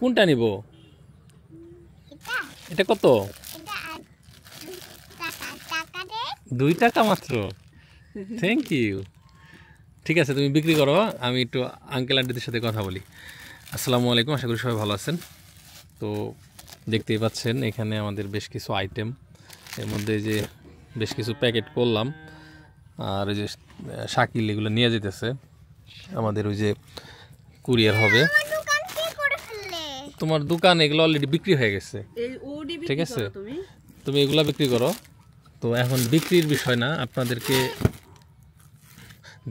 কোনটা নিব? এটা কত? 2 টাকা মাত্র। Thank you. ঠিক আছে, তুমি বিক্রি করো, আমি একটু আঙ্কেল আন্টিদের সাথে কথা বলি। আসসালামু আলাইকুম, আশা করি সবাই ভালো আছেন। তো দেখতেই পাচ্ছেন এখানে আমাদের বেশ কিছু আইটেম, এর মধ্যে যে বেশ কিছু প্যাকেট করলাম, আর এই যে শাকিল এগুলো নিয়ে যেতেছে, আমাদের ওই যে কুরিয়ার হবে। তোমার দোকান এগুলো অলরেডি বিক্রি হয়ে গেছে, ঠিক আছে, তুমি এগুলা বিক্রি করো। তো এখন বিক্রির বিষয় না, আপনাদেরকে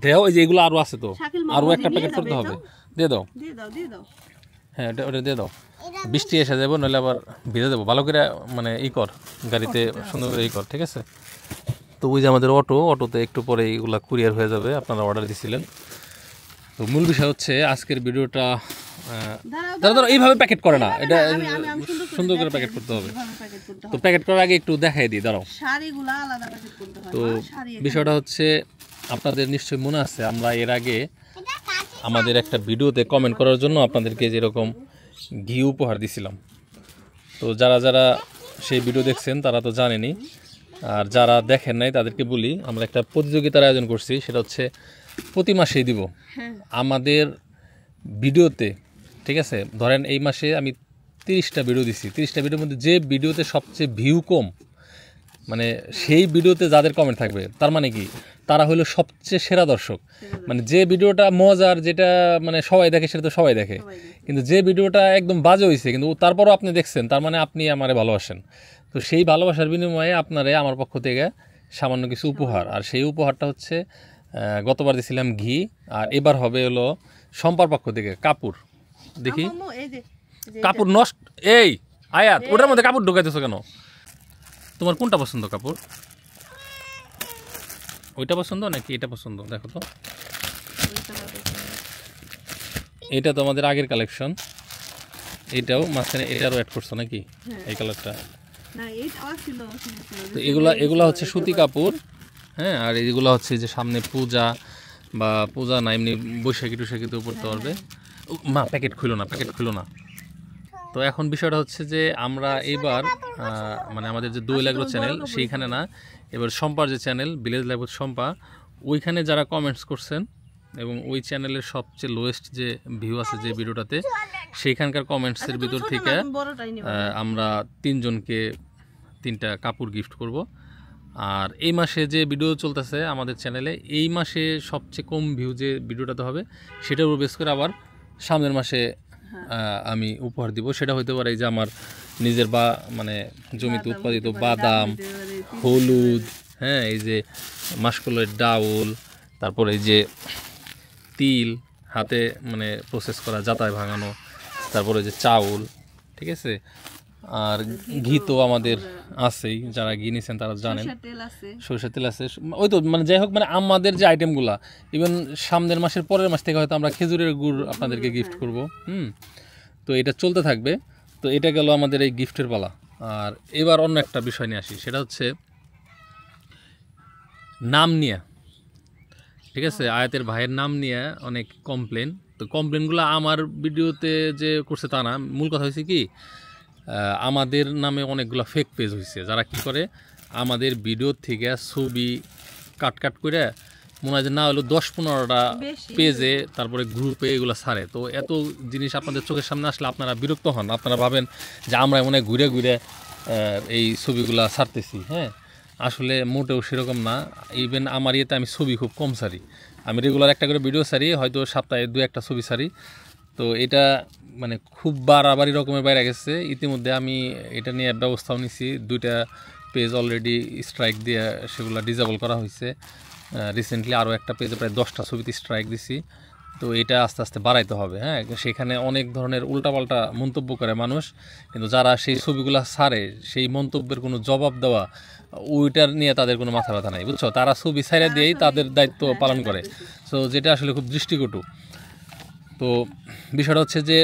দেও, এই যে এগুলো আরো আছে, তো আরো একটা প্যাকেট করতে হবে। দিয়ে দাও, হ্যাঁ ওটা দিয়ে দাও। বৃষ্টি এসে যাবো, নইলে আবার ভিজে দেবো। ভালো করে মানে কর, গাড়িতে সুন্দর করে কর, ঠিক আছে। তো ওই যে আমাদের অটোতে একটু পরে এইগুলা কুরিয়ার হয়ে যাবে, আপনারা অর্ডার দিয়েছিলেন। তো মূল বিষয় হচ্ছে আজকের ভিডিওটা, দাদা এইভাবে প্যাকেট করে না, এটা সুন্দর করে প্যাকেট করতে হবে। তো প্যাকেট করার আগে একটু দেখাই দিই, দাঁড়াও। তো বিষয়টা হচ্ছে, আপনাদের নিশ্চয়ই মনে আছে, আমরা এর আগে আমাদের একটা ভিডিওতে কমেন্ট করার জন্য আপনাদেরকে যেরকম ঘি উপহার দিছিলাম। তো যারা যারা সেই ভিডিও দেখছেন তারা তো জানেনি, আর যারা দেখেন নাই তাদেরকে বলি, আমরা একটা প্রতিযোগিতার আয়োজন করছি। সেটা হচ্ছে প্রতি মাসেই দিব আমাদের ভিডিওতে, ঠিক আছে। ধরেন এই মাসে আমি 30টা ভিডিও দিছি, 30টা ভিডিওর মধ্যে যে ভিডিওতে সবচেয়ে ভিউ কম, মানে সেই ভিডিওতে যাদের কমেন্ট থাকবে, তার মানে কি তারা হলো সবচেয়ে সেরা দর্শক। মানে যে ভিডিওটা মজার, যেটা মানে সবাই দেখে, সেটা তো সবাই দেখে, কিন্তু যে ভিডিওটা একদম বাজে হয়েছে কিন্তু তারপরও আপনি দেখছেন, তার মানে আপনি আমারে ভালোবাসেন। তো সেই ভালোবাসার বিনিময়ে আপনারে আমার পক্ষ থেকে সামান্য কিছু উপহার, আর সেই উপহারটা হচ্ছে গতবার দিয়েছিলাম ঘি, আর এবার হবে হলো সম্পার পক্ষ থেকে কাপড়। দেখি কাপড় নষ্ট, এই আয়াত ওটার মধ্যে কাপড় ঢুকাইতেছো কেন? তোমার কোনটা পছন্দ কাপড়? ওইটা পছন্দ নাকি এটা পছন্দ? দেখো তো, এটা তো আমাদের আগের কালেকশন, এটাও মাঝখানে এটারও অ্যাড করছো নাকি এই কালারটা? তো এগুলা হচ্ছে সুতি কাপড়, হ্যাঁ। আর এইগুলো হচ্ছে যে সামনে পূজা বা পূজা না, এমনি বৈশাখী টুশাখীতেও পড়তে পারবে। মা প্যাকেট খুলো না, প্যাকেট খুলো না। তো এখন বিষয়টা হচ্ছে যে আমরা এবার মানে আমাদের যে দই লাগলো চ্যানেল, সেইখানে না, এবার সম্পার যে চ্যানেল ভিলেজ লাইফ সম্পা, ওইখানে যারা কমেন্টস করছেন এবং ওই চ্যানেলের সবচেয়ে লোয়েস্ট যে ভিউ আছে যে ভিডিওটাতে, সেইখানকার কমেন্টসের ভিতর থেকে আমরা 3 জনকে 3টা কাপড় গিফট করব। আর এই মাসে যে ভিডিও চলতেছে আমাদের চ্যানেলে, এই মাসে সবচেয়ে কম ভিউ যে ভিডিওটাতে হবে, সেটার উপর বেস করে আবার সামনের মাসে আমি উপহার দিব। সেটা হইতে পারে এই যে আমার নিজের বা মানে জমিতে উৎপাদিত বাদাম, হলুদ, হ্যাঁ, এই যে মাসকলাইয়ের ডাউল, তারপরে এই যে তিল হাতে মানে প্রসেস করা, জাতায় ভাঙানো, তারপরে যে চাউল, ঠিক আছে। আর ঘি তো আমাদের আছেই, যারা ঘি নিয়েছেন তারা জানেন, সরষের তেল আছে, ওই তো মানে যাই হোক, মানে আমাদের যে আইটেমগুলা, ইভেন সামনের মাসের পরের মাস থেকে হয়তো আমরা খেজুরের গুড় আপনাদেরকে গিফট করব। তো এটা চলতে থাকবে। তো এটা গেল আমাদের এই গিফটের পালা। আর এবার অন্য একটা বিষয় নিয়ে আসি, সেটা হচ্ছে নাম নিয়ে, ঠিক আছে। আয়াতের ভাইয়ের নাম নিয়ে অনেক কমপ্লেন। তো কমপ্লেনগুলো আমার ভিডিওতে যে করছে তা না, মূল কথা হয়েছে কি, আমাদের নামে অনেকগুলো ফেক পেজ হয়েছে, যারা কি করে আমাদের ভিডিও থেকে ছবি কাট করে মনে হয় যে না হলো 10-15টা পেজে, তারপরে গ্রুপে এগুলো ছাড়ে। তো এত জিনিস আপনাদের চোখের সামনে আসলে আপনারা বিরক্ত হন, আপনারা ভাবেন যে আমরা মনে হয় ঘুরে ঘুরে এই ছবিগুলা ছাড়তেছি। হ্যাঁ, আসলে মোটেও সেরকম না। ইভেন আমার ইয়েতে আমি ছবি খুব কম ছাড়ি, আমি রেগুলার একটা করে ভিডিও ছাড়ি, হয়তো সপ্তাহে 2-1টা ছবি ছাড়ি। তো এটা মানে খুব বাড়াবাড়ি রকমের বাইরে গেছে। ইতিমধ্যে আমি এটা নিয়ে ব্যবস্থাও নিছি, 2টা পেজ অলরেডি স্ট্রাইক দিয়ে সেগুলো ডিজেবল করা হয়েছে। রিসেন্টলি আরও একটা পেজে প্রায় 10টা ছবিতে স্ট্রাইক দিছি। তো এটা আস্তে আস্তে বাড়াইতে হবে। হ্যাঁ, সেখানে অনেক ধরনের উল্টাপাল্টা মন্তব্য করে মানুষ, কিন্তু যারা সেই ছবিগুলো ছাড়ে সেই মন্তব্যের কোনো জবাব দেওয়া, ওইটার নিয়ে তাদের কোনো মাথা ব্যথা নাই, বুঝছো। তারা ছবি ছাইড়া দিয়েই তাদের দায়িত্ব পালন করে। সো যেটা আসলে খুব দৃষ্টিকটু। তো বিষয়টা হচ্ছে যে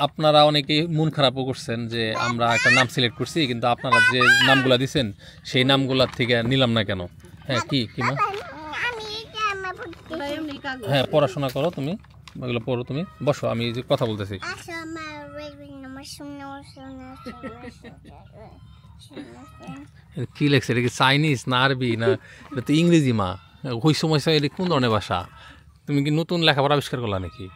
আপনারা অনেকেই মন খারাপও করছেন যে আমরা একটা নাম সিলেক্ট করছি, কিন্তু আপনারা যে নামগুলা দিচ্ছেন সেই নামগুলার থেকে নিলাম না কেন। হ্যাঁ, কি মা? হ্যাঁ, পড়াশোনা করো তুমি, ওগুলো পড়ো তুমি, বসো আমি যে কথা বলতেছি। কি লেখছে এটা? কি চাইনিজ না আরবি না এটা তো ইংরেজি মা? ওই সময় এটা কোন ধরনের ভাষা? তুমি কি নতুন লেখাপড়া আবিষ্কার করলা নাকি?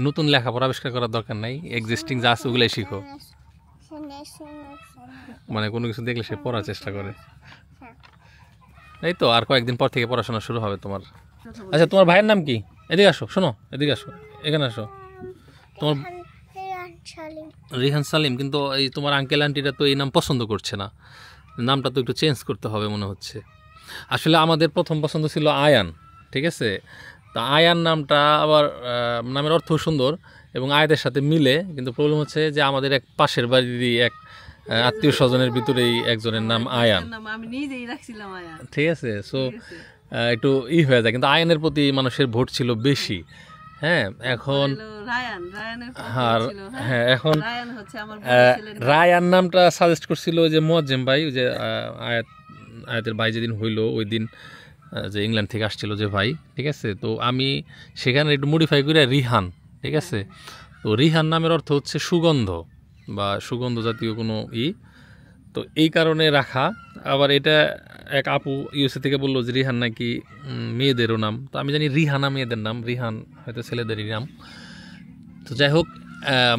নতুন লেখাপড়া আবিষ্কার করার দরকার নাই, এক্সিস্টিং যা আছে ওগুলাই শিখো। মানে কোনো কিছু দেখলে সে পড়ার চেষ্টা করে, এই তো আর কয়েকদিন পর থেকে পড়াশোনা শুরু হবে তোমার। আচ্ছা তোমার ভাইয়ের নাম কি? এদিকে আসো, শোনো এদিকে আসো, এখানে আসো। তোমার রিহান সালিম, কিন্তু এই তোমার আঙ্কেল আন্টিরা তো এই নাম পছন্দ করছে না, নামটা তো একটু চেঞ্জ করতে হবে মনে হচ্ছে। আসলে আমাদের প্রথম পছন্দ ছিল আয়ান, ঠিক আছে? তা আয়ান নামটা আবার নামের অর্থ সুন্দর এবং আয়াতের সাথে মিলে, কিন্তু প্রবলেম হচ্ছে যে আমাদের এক পাশের বাড়িরই এক আত্মীয় স্বজনের ভিতরেই একজনের নাম আয়ান, ঠিক আছে? সো একটু হয়ে যায়, কিন্তু আয়ানের প্রতি মানুষের ভোট ছিল বেশি। হ্যাঁ, এখন হ্যাঁ এখন রায়ান নামটা সাজেস্ট করছিল যে মুয়াজ্জেম ভাই, যে আয়াতের ভাই যেদিন হইলো ওই দিন যে ইংল্যান্ড থেকে আসছিল যে ভাই, ঠিক আছে? তো আমি সেখানে একটু মডিফাই করে রিহান, ঠিক আছে? তো রিহান নামের অর্থ হচ্ছে সুগন্ধ বা সুগন্ধ জাতীয় কোনো তো এই কারণে রাখা। আবার এটা এক আপু ইউএসএ থেকে বললো যে রিহান নাকি মেয়েদেরও নাম, তো আমি জানি রিহানা মেয়েদের নাম, রিহান হয়তো ছেলেদেরই নাম। তো যাই হোক,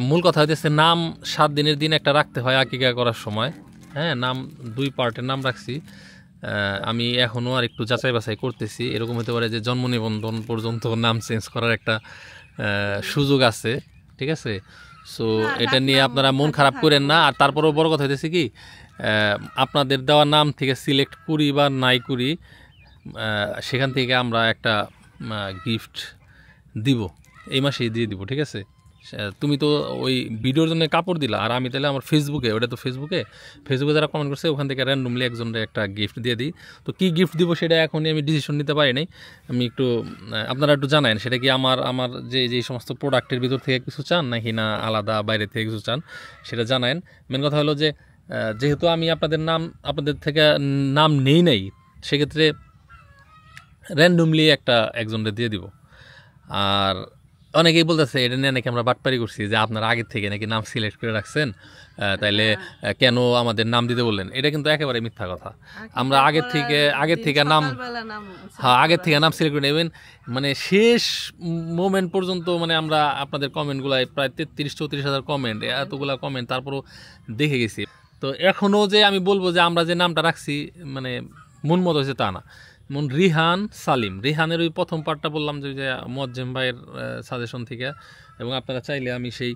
মূল কথা হইতেছে নাম 7 দিনের দিন একটা রাখতে হয় আকিকা করার সময়। হ্যাঁ, নাম 2 পার্টের নাম রাখছি। আমি এখনও আর একটু যাচাই বাছাই করতেছি, এরকম হতে পারে যে জন্ম নিবন্ধন পর্যন্ত নাম চেঞ্জ করার একটা সুযোগ আছে, ঠিক আছে? সো এটা নিয়ে আপনারা মন খারাপ করেন না। আর তারপরেও বড় কথা হইতেছে কি, আপনাদের দেওয়া নাম থেকে সিলেক্ট করি বা নাই করি, সেখান থেকে আমরা একটা গিফট দিব, এই মাসেই দিয়ে দিব, ঠিক আছে? তুমি তো ওই ভিডিওর জন্য কাপড় দিলা, আর আমি তাহলে আমার ফেসবুকে, ওটা তো ফেসবুকে যারা কমেন্ট করছে ওখান থেকে র্যান্ডমলি একজনের একটা গিফট দিয়ে দিই। তো কী গিফট দিব সেটা এখনই আমি ডিসিশন নিতে পারি নাই। আমি একটু আপনারা একটু জানান, সেটা কি আমার যে সমস্ত প্রোডাক্টের ভিতর থেকে কিছু চান নাকি না আলাদা বাইরে থেকে কিছু চান, সেটা জানান। মেন কথা হলো যে যেহেতু আমি আপনাদের থেকে নাম নেই নাই, সেক্ষেত্রে র্যান্ডমলি একজনকে দিয়ে দিব। আর অনেকেই বলতেছে এটা নিয়ে নাকি আমরা বাটপারি করছি, যে আপনারা আগের থেকে নাকি নাম সিলেক্ট করে রাখছেন, তাইলে কেন আমাদের নাম দিতে বললেন? এটা কিন্তু একেবারে মিথ্যা কথা। আমরা আগের থেকে নাম সিলেক্ট করে নেবেন, মানে শেষ মোমেন্ট পর্যন্ত, মানে আমরা আপনাদের কমেন্টগুলাই প্রায় 33-34 হাজার কমেন্ট, এতগুলা কমেন্ট তারপরও দেখে গেছি। তো এখনও যে আমি বলবো যে আমরা যে নামটা রাখছি মানে মন মতো হয়েছে তা না। যেমন রিহান সালিম, রিহানের ওই প্রথম পার্টটা বললাম যে মুয়াজ্জেম ভাইয়ের সাজেশন থেকে, এবং আপনারা চাইলে আমি সেই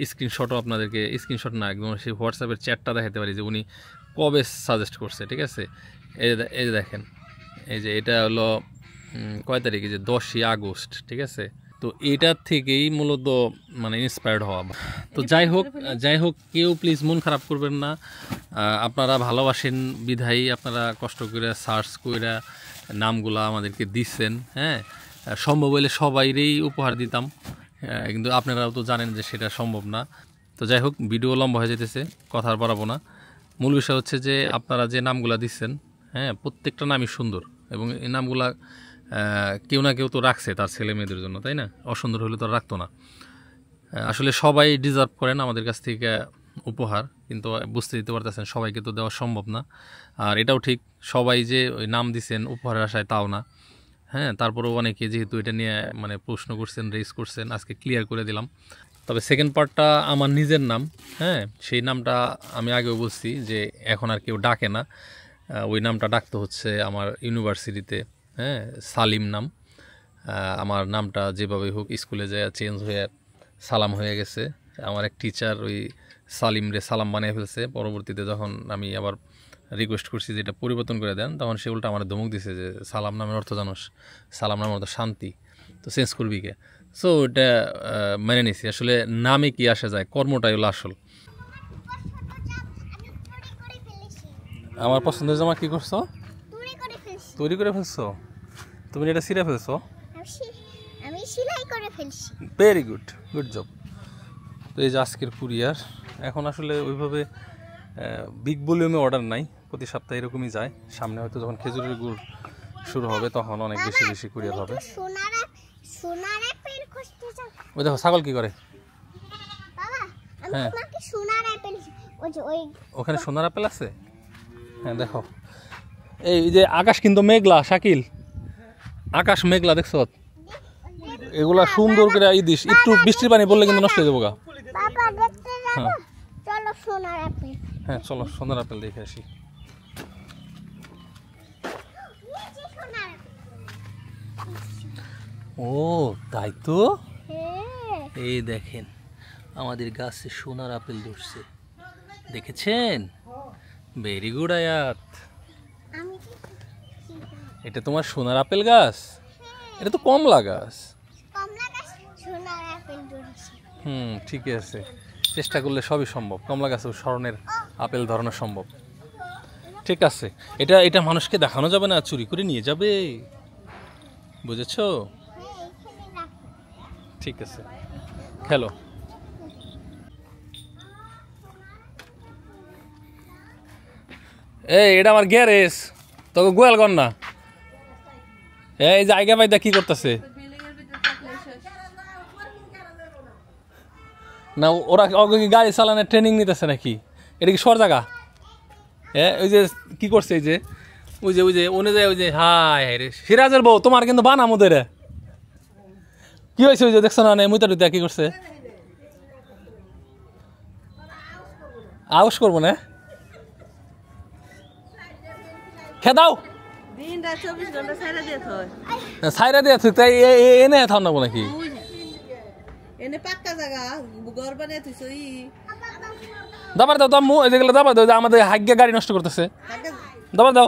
স্ক্রিনশটও আপনাদেরকে, স্ক্রিনশট না একদম সেই হোয়াটসঅ্যাপের চ্যাটটা দেখাতে পারি যে উনি কবে সাজেস্ট করছে, ঠিক আছে? এই যে দেখেন, এই যে এটা হলো কয় তারিখে, যে 10ই আগস্ট, ঠিক আছে? তো এটার থেকেই মূলত মানে ইন্সপায়ার্ড হওয়া। তো যাই হোক কেউ প্লিজ মন খারাপ করবেন না, আপনারা ভালোবাসেন বিধায়ী আপনারা কষ্ট করে সার্চ করে নামগুলা আমাদেরকে দিচ্ছেন। হ্যাঁ, সম্ভব হলে সবাইরেই উপহার দিতাম, কিন্তু আপনারাও তো জানেন যে সেটা সম্ভব না। তো যাই হোক, ভিডিও লম্বা হয়ে যেতেছে, কথা আর বাড়াবো না। মূল বিষয় হচ্ছে যে আপনারা যে নামগুলা দিচ্ছেন, হ্যাঁ, প্রত্যেকটা নামই সুন্দর, এবং এই নামগুলা কেউ না কেউ তো রাখছে তার ছেলে মেয়েদের জন্য, তাই না? অসুন্দর হলে তো রাখতো না। আসলে সবাই ডিজার্ভ করেন আমাদের কাছ থেকে উপহার, কিন্তু বুঝতে দিতে পারতেছেন সবাইকে তো দেওয়া সম্ভব না। আর এটাও ঠিক, সবাই যে ওই নাম দিচ্ছেন উপহারের আশায় তাও না। হ্যাঁ, তারপরেও অনেকে যেহেতু এটা নিয়ে মানে প্রশ্ন করছেন, রেজ করছেন, আজকে ক্লিয়ার করে দিলাম। তবে সেকেন্ড পার্টটা আমার নিজের নাম, হ্যাঁ, সেই নামটা আমি আগেও বলছি যে এখন আর কেউ ডাকে না, ওই নামটা ডাকতে হচ্ছে আমার ইউনিভার্সিটিতে। হ্যাঁ, সালিম নাম, আমার নামটা যেভাবে হোক স্কুলে যায় চেঞ্জ হয়ে সালাম হয়ে গেছে। আমার এক টিচার ওই সালিম রে সালাম বানিয়ে ফেলছে। পরবর্তীতে যখন আমি আবার রিকোয়েস্ট করছি যে এটা পরিবর্তন করে দেন, তখন সে উল্টা আমার ধমক দিছে যে সালাম নামের অর্থ জানোস, সালাম নামের অর্থ শান্তি, তো চেঞ্জ করবি কে? সো এটা মেনে নিছি। আসলে নামে কি আসা যায়, কর্মটাই হলো আসল। আমার পছন্দের জামা কি করছো? তৈরি করে ফেলছো? তুমি এটা ছিঁড়ে ফেলছো? আমি সেলাই করে ফেলছি। Very good, good job. তো এই যে আজকের কুরিয়ার, এখন আসলে ওইভাবে বিগ ভলিউমে অর্ডার নাই, প্রতি সপ্তাহে এরকমই যায়। সামনে হয়তো যখন খেজুরের গুড় শুরু হবে তখন অনেক বেশি কুরিয়ার হবে। আপেল খুঁজতে যাও। ওই দেখো ছাগল কি করে। বাবা আমি হ্যাঁ। তোমাকে সোনার আপেল ওই যে ওই ওখানে সোনার আপেল আছে। হ্যাঁ দেখো, এই যে আকাশ কিন্তু মেঘলা শাকিল, আকাশ মেঘলা দেখছো, এগুলা সুন্দর করে ই দিস, একটু বৃষ্টির পানি পড়লে কিন্তু নষ্ট হয়ে যাবো গা। বাবা দেখতে যাবো, হ্যাঁ। চলো সোনার আপেল। হ্যাঁ চলো সোনার আপেল দেখে আসি। নিচে সোনার আপেল। ও তাই তো, হ্যাঁ এই দেখেন আমাদের গাছে সোনার আপেল ধরছে, দেখেছেন? ভেরি গুড আয়াত। আমি এটা তোমার সোনার আপেল গাছ? এটা তো কমলা গাছ। কমলা গাছ সোনার আপেল ধরেছি। ঠিক আছে, চেষ্টা করলে সবই সম্ভব, কমলা গাছে স্মরণের আপেল ধরানো সম্ভব। ঠিক আছে, এটা এটা মানুষকে দেখানো যাবে না, চুরি করে নিয়ে যাবে, বুঝেছো? হ্যাঁ এখানে রাখো। ঠিক আছে, খেলো। এই এটা আমার গ্যারেজ, তোকে গোয়াল কর না। এই জায়গা পাইদা কি করতেছে না, ওরা ওকে কি গাড়ি চালানোর ট্রেনিং নিতেছে নাকি? এটা কি সর জায়গা? হ্যাঁ ওই যে কি করছে, এই যে ওই যে ওই যে অনুযায়ী ওই যে হাই হাই রে সিরাজের বউ, তোমার কিন্তু বানা মুদের কি হয়েছে? ওই যে দেখছো না মুইতা টুইতা কি করছে? আউশ করবো না, খেয়ে দাও দিনটা 24 ঘন্টা ছাইরা দিতে হয়। সাইরা দিয়ে তাই এনে থাও না নাকি? এনে পাক্কা জায়গা ঘর বানিয়ে থইছো ই দাবার দাও, তো যেগুলো দাবার দাও, আমাদের হাগ্যে গাড়ি নষ্ট করতেছে, পাক্কা দাবার দাও।